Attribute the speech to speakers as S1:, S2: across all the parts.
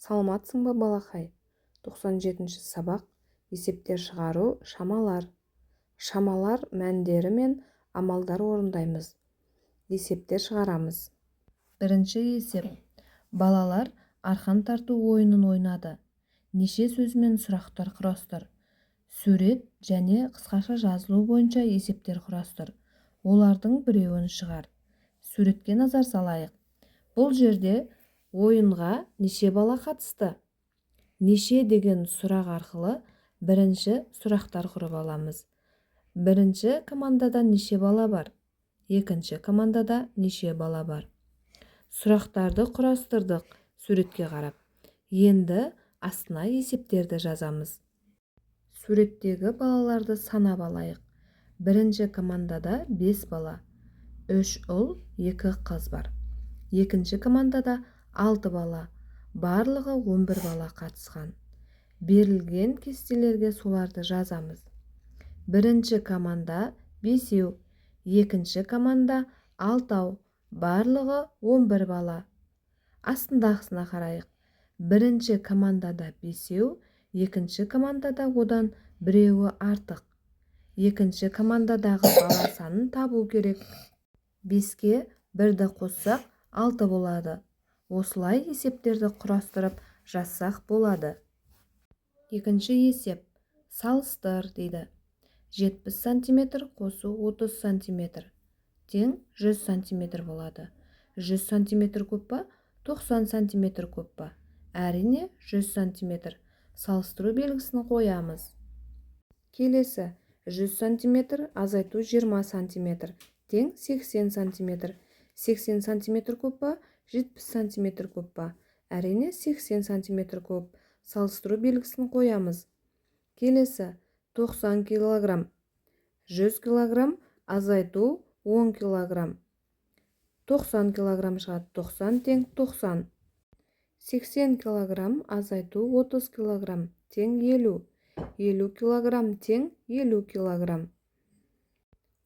S1: Саламатсың ба балақай? 97-ші сабақ. Есептер шығару, шамалар. Шамалар мәндері мен амалдар орындаймыз. Есептер шығарамыз. Бірінші есеп. Балалар арқан тарту ойынын ойнады. Неше сөзмен сұрақтар құрастыр. Сурет және қысқаша жазылу бойынша есептер құрастыр. Олардың біреуін шығар. Суретке назар салайық. Бұл жерде ойынға неше бала қатысты? Неше деген сұрақ арқылы бірінші сұрақтар құрып аламыз. Бірінші командада неше бала бар? Екінші командада неше бала бар? Сұрақтарды құрастырдық суретке қарап. Енді астына есептерді жазамыз. Суреттегі балаларды санап алайық. Бірінші командада 5 бала, 3 ұл, 2 қыз бар. Екінші командада 6 бала, барлығы 11 бала қатысқан. Берілген кестелерге соларды жазамыз. Бірінші команда 5, екінші команда 6, барлығы 11 бала. Астындағысына қарайық. Бірінші командада 5, екінші командада одан біреуі артық. Екінші командадағы бала санын табу керек. 5-ке 1-ді қоссақ 6 болады. Осылай есептерді құрастырып жазсақ болады. Екінші есеп. Салыстыр дейді. 70 см қосу 30 см тең 100 см болады. 100 см көп па, 90 см көп па? Әрине 100 см. Салыстыру белгісін қоямыз. Келесі. 100 см азайту 20 см тең 80 см. 80 см көп па, 70 см көп па? Әрине 80 см көп. Салыстыру белгісін қоямыз. Келесі. 90 кг. 100 кг азайту 10 кг. 90 кг шығады. 90 тең 90. 80 кг азайту 30 кг тең 50. 50 кг тең 50 кг.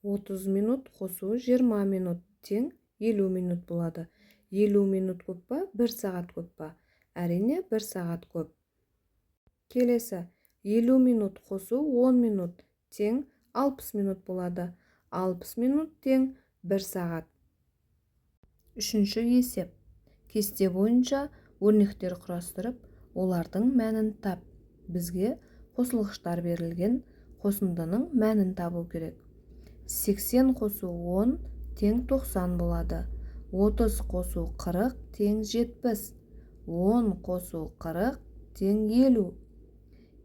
S1: 30 минут қосу 20 минут тең 50 минут болады. 50 минут көп па, 1 сағат көп па? Әрине 1 сағат көп. Келесі. 50 минут қосу 10 минут тең 60 минут болады. 60 минут тең 1 сағат. Үшінші есеп. Кесте бойынша өрнектер құрастырып, олардың мәнін тап. Бізге қосылғыштар берілген, қосындының мәнін табу керек. 80 қосу 10 тең 90 болады. 30 қосу 40 тең 70. 10 қосу 40 тең 50.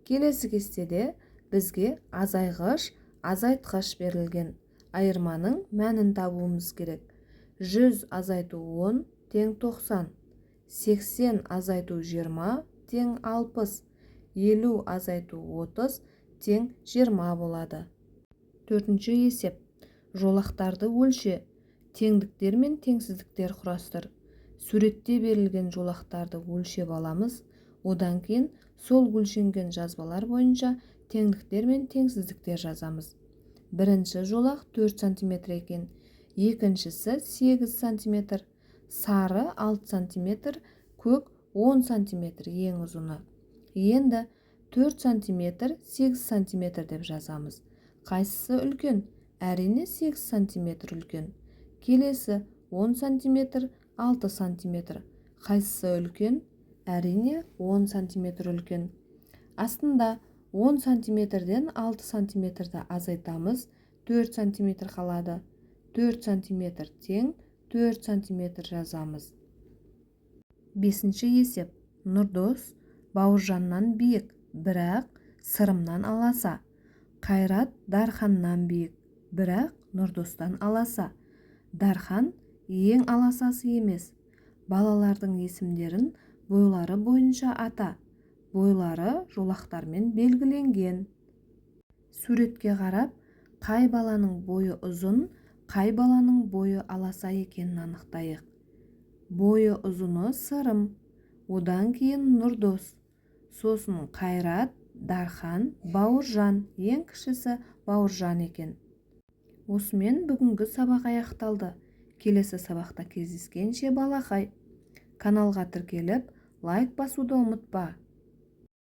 S1: Келесі кестеде бізге азайғыш, азайтқыш берілген. Айырманың мәнін табуымыз керек. 100 азайту 10 тең 90. 80 азайту 20 тең 60. 50 азайту 30 тең 20 болады. Төртінші есеп. Жолақтарды өлше. Теңдіктер мен теңсіздіктер құрастыр. Суретте берілген жолақтарды өлшеп аламыз. Одан кейін сол өлшенген жазбалар бойынша теңдіктер мен теңсіздіктер жазамыз. Бірінші жолақ 4 см екен. Екіншісі 8 см. Сары 6 см, көк 10 см ең ұзыны. Енді 4 см, 8 см деп жазамыз. Қайсысы үлкен? Әрине 8 см үлкен. Келесі 10 см, 6 см. Қайсысы үлкен? Әрине 10 см үлкен. Астында 10 см-ден 6 см-ді азайтамыз, 4 см қалады. 4 см тең 4 см жазамыз. Бесінші есеп. Нұрдос Бауыржаннан биік, бірақ Сырымнан аласа. Қайрат Дарханнан биік, бірақ Нұрдостан аласа. Дархан ең аласасы емес. Балалардың есімдерін бойлары бойынша ата. Бойлары жолақтармен белгіленген. Суретке қарап, қай баланың бойы ұзын, қай баланың бойы аласа екенін анықтайық. Бойы ұзыны Сырым, одан кейін Нұрдос, сосын Қайрат, Дархан, Бауыржан, ең кішісі Бауыржан екен. Осымен бүгінгі сабақ аяқталды. Келесі сабақта кездескенше балақай. Каналға тіркеліп, лайк басуды ұмытпа